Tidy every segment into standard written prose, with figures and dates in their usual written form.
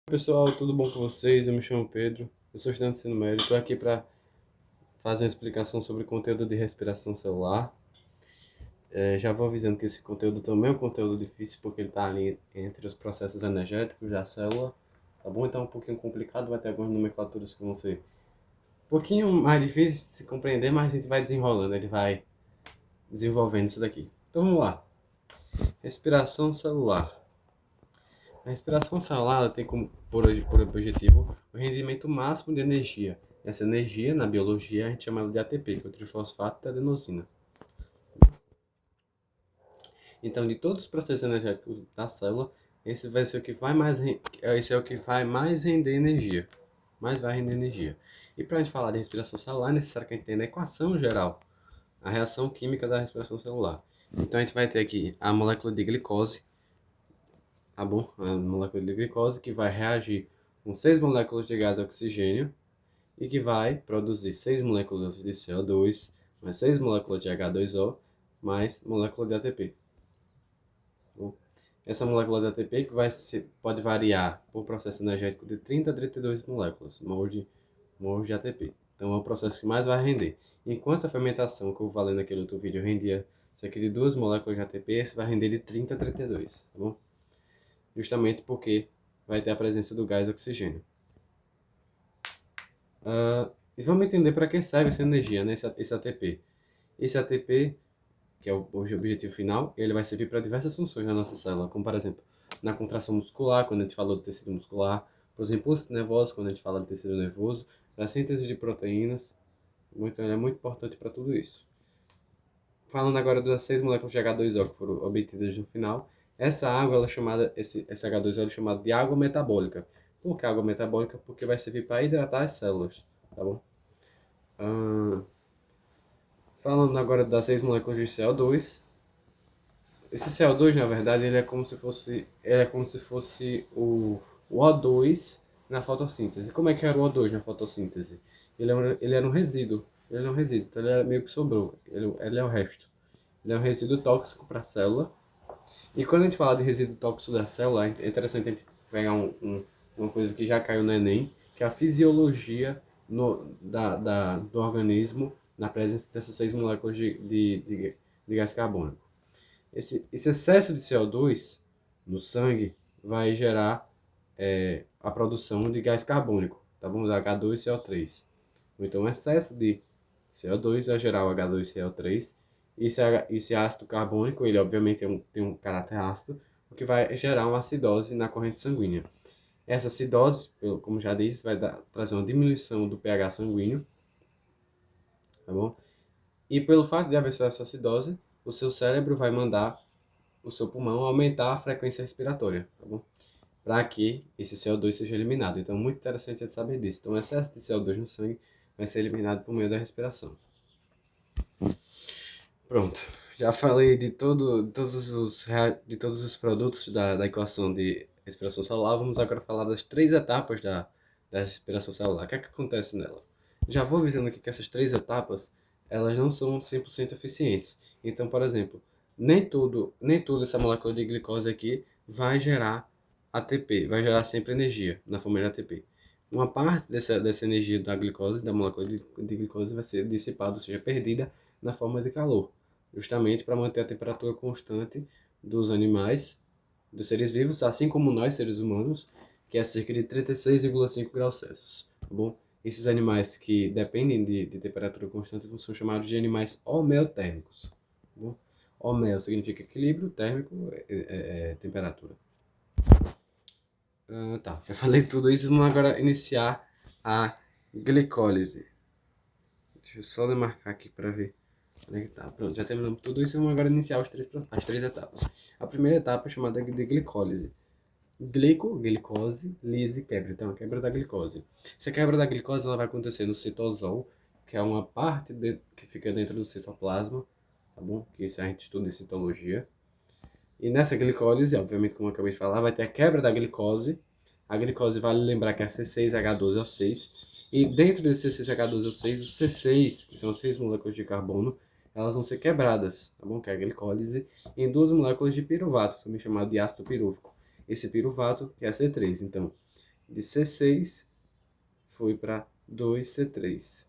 Pessoal, tudo bom com vocês? Eu me chamo Pedro, eu sou estudante de ensino médio, estou aqui para fazer uma explicação sobre conteúdo de respiração celular. Já vou avisando que esse conteúdo também é um conteúdo difícil porque ele está ali entre os processos energéticos da célula, tá bom? Então é um pouquinho complicado, vai ter algumas nomenclaturas que vão ser um pouquinho mais difíceis de se compreender, mas a gente vai desenrolando, ele vai desenvolvendo isso daqui. Então vamos lá. Respiração celular. A respiração celular ela tem como por objetivo o rendimento máximo de energia. Essa energia, na biologia, a gente chama ela de ATP, que é o trifosfato da adenosina. Então, de todos os processos energéticos da célula, esse vai ser o que vai mais, esse é o que vai mais render energia. Mais vai render energia. E para a gente falar de respiração celular, é necessário que a gente tenha a equação geral, a reação química da respiração celular. Então, a gente vai ter aqui a molécula de glicose, tá bom? A molécula de glicose que vai reagir com 6 moléculas de gás de oxigênio e que vai produzir 6 moléculas de CO2, mais 6 moléculas de H2O, mais molécula de ATP. Tá bom? Essa molécula de ATP que pode variar por processo energético de 30 a 32 moléculas, mols de ATP. Então é o processo que mais vai render. Enquanto a fermentação, que eu falei naquele outro vídeo, rendia isso aqui de 2 moléculas de ATP, esse vai render de 30 a 32, tá bom? Justamente porque vai ter a presença do gás oxigênio. E vamos entender para que serve essa energia, né? Esse ATP. Esse ATP, que é o objetivo final, ele vai servir para diversas funções na nossa célula, como por exemplo, na contração muscular, quando a gente falou do tecido muscular, para os impulsos nervosos, quando a gente fala de tecido nervoso, para a síntese de proteínas. Então, ele é muito importante para tudo isso. Falando agora das 6 moléculas de H2O que foram obtidas no final, essa água ela é chamada, esse H2O é chamado de água metabólica. Por que água metabólica? Porque vai servir para hidratar as células, tá bom? Ah, falando agora das 6 moléculas de CO2, esse CO2 na verdade ele é como se fosse o O2 na fotossíntese. Como é que era o O2 na fotossíntese? Ele era um resíduo, ele é um resíduo, então ele era meio que sobrou, ele é o resto. Ele é um resíduo tóxico para a célula. E quando a gente fala de resíduo tóxico da célula, é interessante a gente pegar uma coisa que já caiu no Enem, que é a fisiologia do organismo na presença dessas 6 moléculas de gás carbônico. Esse excesso de CO2 no sangue vai gerar a produção de gás carbônico, tá bom? H2 e CO3. Então, o excesso de CO2 vai gerar o H2CO3. Esse ácido carbônico, ele obviamente tem um caráter ácido, o que vai gerar uma acidose na corrente sanguínea. Essa acidose, como já disse, vai trazer uma diminuição do pH sanguíneo, tá bom? E pelo fato de haver essa acidose, o seu cérebro vai mandar o seu pulmão aumentar a frequência respiratória, tá bom? Para que esse CO2 seja eliminado. Então, muito interessante de saber disso. Então, o excesso de CO2 no sangue vai ser eliminado por meio da respiração. Pronto. Já falei de todos os produtos da equação de respiração celular. Vamos agora falar das 3 etapas da respiração celular. O que é que acontece nela? Já vou avisando aqui que essas 3 etapas, elas não são 100% eficientes. Então, por exemplo, nem tudo essa molécula de glicose aqui vai gerar ATP, vai gerar sempre energia na forma de ATP. Uma parte dessa energia da glicose, da molécula de glicose, vai ser dissipada, ou seja, perdida na forma de calor, justamente para manter a temperatura constante dos animais, dos seres vivos, assim como nós, seres humanos, que é cerca de 36,5 graus Celsius, tá bom? Esses animais que dependem de temperatura constante são chamados de animais homeotérmicos, tá bom? Homeo significa equilíbrio, térmico é temperatura. Tá, já falei tudo isso, vamos agora iniciar a glicólise. Deixa eu só demarcar aqui para ver. Tá, pronto, já terminamos tudo isso. Vamos agora iniciar as três etapas. A primeira etapa é chamada de glicólise. Glicose, lise, quebra. Então, a quebra da glicose. Essa quebra da glicose ela vai acontecer no citosol, que é uma parte que fica dentro do citoplasma, tá bom? Que isso a gente estuda em citologia. E nessa glicólise, obviamente, como eu acabei de falar, vai ter a quebra da glicose. A glicose vale lembrar que é C6H12O6. E dentro desse C6H12O6, os C6, que são as 6 moléculas de carbono, elas vão ser quebradas, tá bom? Que é a glicólise, em 2 moléculas de piruvato, também chamado de ácido pirúvico. Esse piruvato que é C3. Então, de C6 foi para 2C3.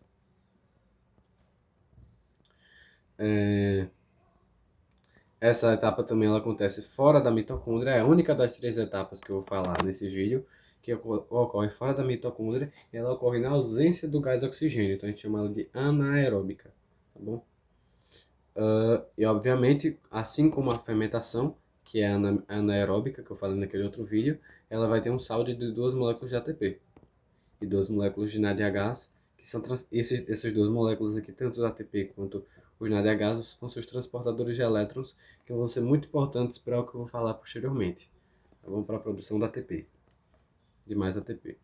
Essa etapa também ela acontece fora da mitocôndria, é a única das 3 etapas que eu vou falar nesse vídeo, que ocorre fora da mitocôndria, e ela ocorre na ausência do gás oxigênio, então a gente chama ela de anaeróbica, tá bom? E obviamente, assim como a fermentação, que é anaeróbica, que eu falei naquele outro vídeo, ela vai ter um saldo de 2 moléculas de ATP e 2 moléculas de NADH, que são essas 2 moléculas aqui, tanto o ATP quanto os NADH, vão ser os transportadores de elétrons, que vão ser muito importantes para o que eu vou falar posteriormente. Tá bom? Para a produção da ATP, de mais ATP.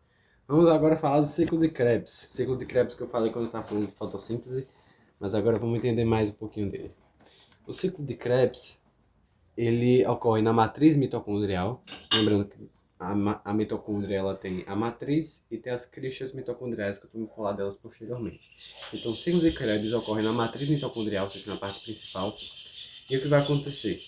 Vamos agora falar do ciclo de Krebs. Ciclo de Krebs que eu falei quando eu estava falando de fotossíntese, mas agora vamos entender mais um pouquinho dele. O ciclo de Krebs, ele ocorre na matriz mitocondrial, lembrando que a mitocôndria ela tem a matriz e tem as cristras mitocondriais, que eu vou falar delas posteriormente. Então, o ciclo de Krebs ocorre na matriz mitocondrial, ou seja, na parte principal. E o que vai acontecer?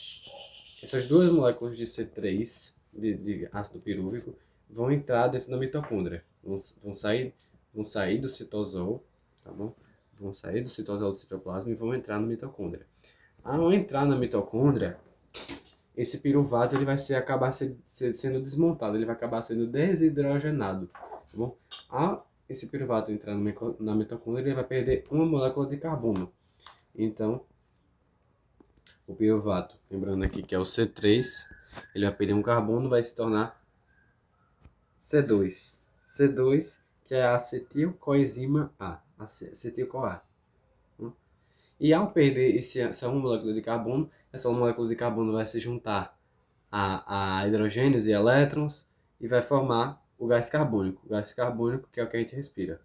Essas 2 moléculas de C3, de ácido pirúvico, vão entrar dentro da mitocôndria. Vão sair do citosol, tá bom? Vão sair do citosol do citoplasma e vão entrar na mitocôndria. Ao entrar na mitocôndria, esse piruvato ele vai acabar sendo desmontado, ele vai acabar sendo desidrogenado, tá bom? Ao esse piruvato entrar na mitocôndria, ele vai perder uma molécula de carbono. Então, o piruvato, lembrando aqui que é o C3, ele vai perder um carbono, vai se tornar C2. C2, que é a acetilcoenzima A, acetil-CoA. E ao perder essa uma molécula de carbono, essa molécula de carbono vai se juntar a hidrogênios e elétrons e vai formar o gás carbônico. O gás carbônico que é o que a gente respira,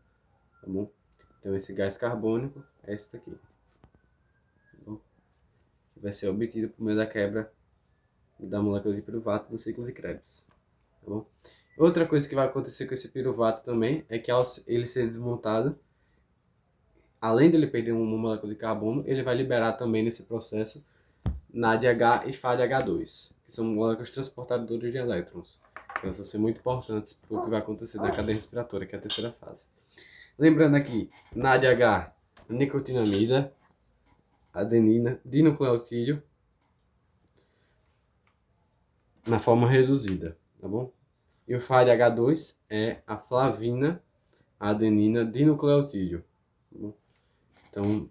tá bom? Então esse gás carbônico é esse daqui, tá bom? Que vai ser obtido por meio da quebra da molécula de piruvato no ciclo de Krebs, tá bom? Outra coisa que vai acontecer com esse piruvato também é que ao ele ser desmontado, além dele perder uma molécula de carbono, ele vai liberar também nesse processo NADH e FADH2, que são moléculas transportadoras de elétrons. Elas vão ser muito importantes para o que vai acontecer na cadeia respiratória, que é a terceira fase. Lembrando aqui, NADH, nicotinamida, adenina, dinucleotídeo, na forma reduzida, tá bom? E o FADH2 é a flavina, adenina, dinucleotídeo, tá bom? Então,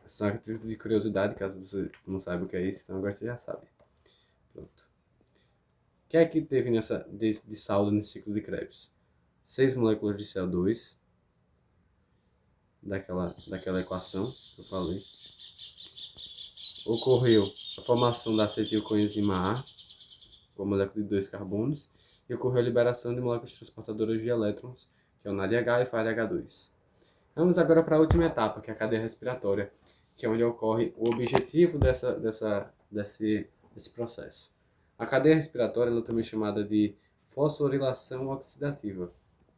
só a título de curiosidade, caso você não saiba o que é isso, então agora você já sabe. Pronto. O que é que teve de saldo nesse ciclo de Krebs? 6 moléculas de CO2, daquela equação que eu falei. Ocorreu a formação da acetilcoenzima A, com a molécula de 2 carbonos, e ocorreu a liberação de moléculas transportadoras de elétrons, que é o NADH e FADH2. Vamos agora para a última etapa, que é a cadeia respiratória, que é onde ocorre o objetivo desse processo. A cadeia respiratória ela também é chamada de fosforilação oxidativa.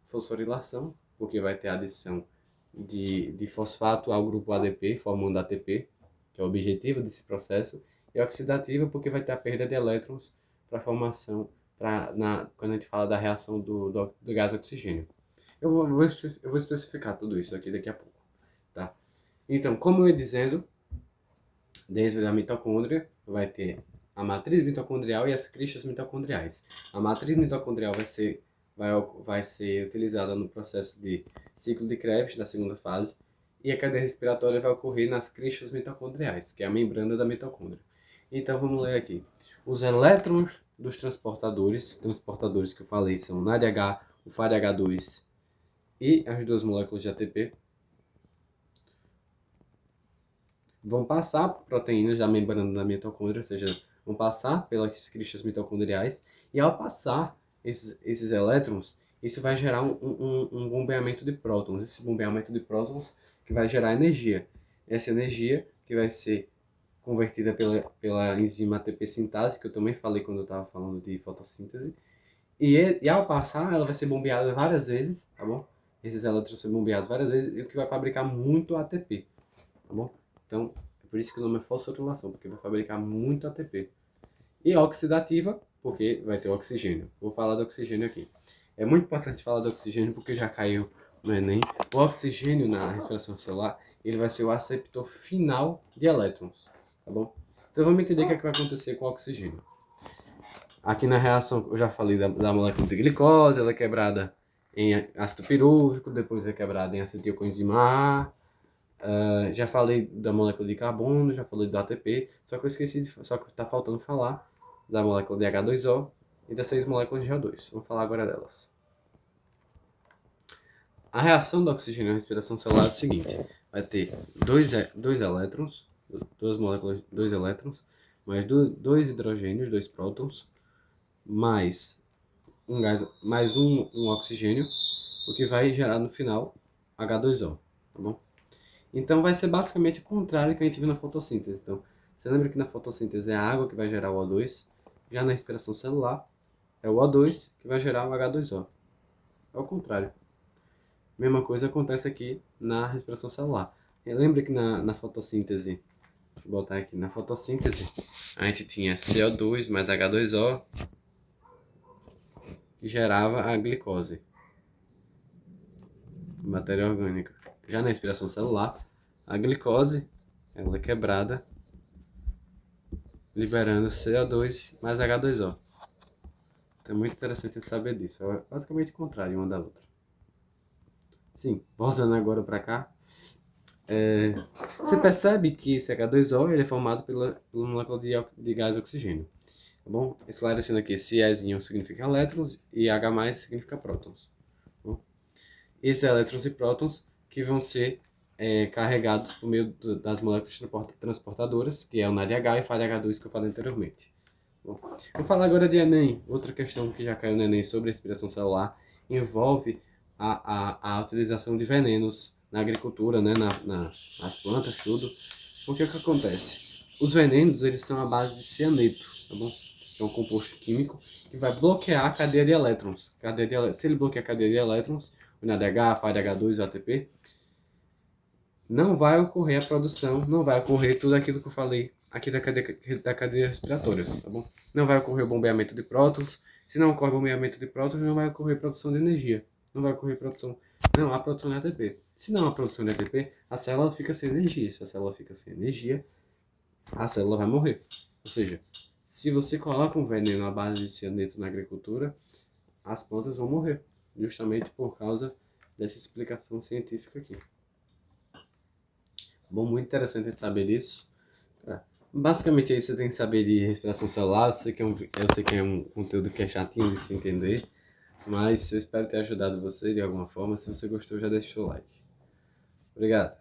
Fosforilação, porque vai ter a adição de fosfato ao grupo ADP, formando ATP, que é o objetivo desse processo, e oxidativa, porque vai ter a perda de elétrons para a formação, quando a gente fala da reação do gás oxigênio. Eu vou especificar tudo isso aqui daqui a pouco, tá? Então, como eu ia dizendo, dentro da mitocôndria vai ter a matriz mitocondrial e as cristras mitocondriais. A matriz mitocondrial vai ser utilizada no processo de ciclo de Krebs, da segunda fase, e a cadeia respiratória vai ocorrer nas cristras mitocondriais, que é a membrana da mitocôndria. Então, vamos ler aqui. Os elétrons dos transportadores que eu falei são o NADH, o FADH2 e as 2 moléculas de ATP, vão passar por proteínas da membrana da mitocôndria, ou seja, vão passar pelas cristras mitocondriais, e ao passar esses elétrons, isso vai gerar um bombeamento de prótons. Esse bombeamento de prótons que vai gerar energia. Essa energia que vai ser convertida pela enzima ATP sintase, que eu também falei quando eu estava falando de fotossíntese, e ao passar, ela vai ser bombeada várias vezes, tá bom? Esses elétrons são bombeados várias vezes, o que vai fabricar muito ATP, tá bom? Então, é por isso que o nome é fosforilação, porque vai fabricar muito ATP. E oxidativa, porque vai ter oxigênio. Vou falar do oxigênio aqui. É muito importante falar do oxigênio porque já caiu no Enem. O oxigênio na respiração celular, ele vai ser o aceptor final de elétrons, tá bom? Então vamos entender o que é que vai acontecer com o oxigênio. Aqui na reação, eu já falei da molécula de glicose, ela é quebrada em ácido pirúvico, depois é quebrada em acetilcoenzima A. Já falei da molécula de carbono, já falei do ATP, só que eu esqueci, só que está faltando falar da molécula de H2O e das 6 moléculas de O2. Vamos falar agora delas. A reação do oxigênio na respiração celular é o seguinte: vai ter dois elétrons, duas moléculas, dois elétrons, mais dois hidrogênios, dois prótons, mais um gás, mais um oxigênio, o que vai gerar no final H2O, tá bom? Então vai ser basicamente o contrário que a gente viu na fotossíntese. Então, você lembra que na fotossíntese é a água que vai gerar o O2, já na respiração celular é o O2 que vai gerar o H2O. É o contrário. Mesma coisa acontece aqui na respiração celular. Lembra que na fotossíntese, vou botar aqui, na fotossíntese, a gente tinha CO2 mais H2O, que gerava a glicose, matéria orgânica. Já na respiração celular, a glicose ela é quebrada, liberando CO2 mais H2O. Então é muito interessante de saber disso. É basicamente o contrário uma da outra. Sim, voltando agora para cá. Você percebe que esse H2O ele é formado pela molécula de gás oxigênio. Tá bom? Esclarecendo aqui, se Ezinho significa elétrons e H+, significa prótons. Tá bom? Esses elétrons e prótons que vão ser carregados por meio das moléculas transportadoras, que é o NADH e FADH2 que eu falei anteriormente. Bom, vou falar agora de Enem. Outra questão que já caiu no Enem sobre a respiração celular envolve a utilização de venenos na agricultura, né, nas plantas, tudo. Porque o que acontece? Os venenos, eles são à base de cianeto, tá bom? É um composto químico que vai bloquear a cadeia de elétrons. Se ele bloquear a cadeia de elétrons, o NADH, FADH2, o ATP, não vai ocorrer a produção, não vai ocorrer tudo aquilo que eu falei aqui da cadeia respiratória, tá bom? Não vai ocorrer o bombeamento de prótons. Se não ocorre o bombeamento de prótons, não vai ocorrer produção de energia. Não vai ocorrer produção, não há produção de ATP. Se não há produção de ATP, a célula fica sem energia. Se a célula fica sem energia, a célula vai morrer. Ou seja, se você coloca um veneno à base de cianeto na agricultura, as plantas vão morrer, justamente por causa dessa explicação científica aqui. Bom, muito interessante de saber disso. Basicamente aí você tem que saber de respiração celular. Eu sei que é um conteúdo que é chatinho de se entender, mas eu espero ter ajudado você de alguma forma. Se você gostou, já deixa o like. Obrigado.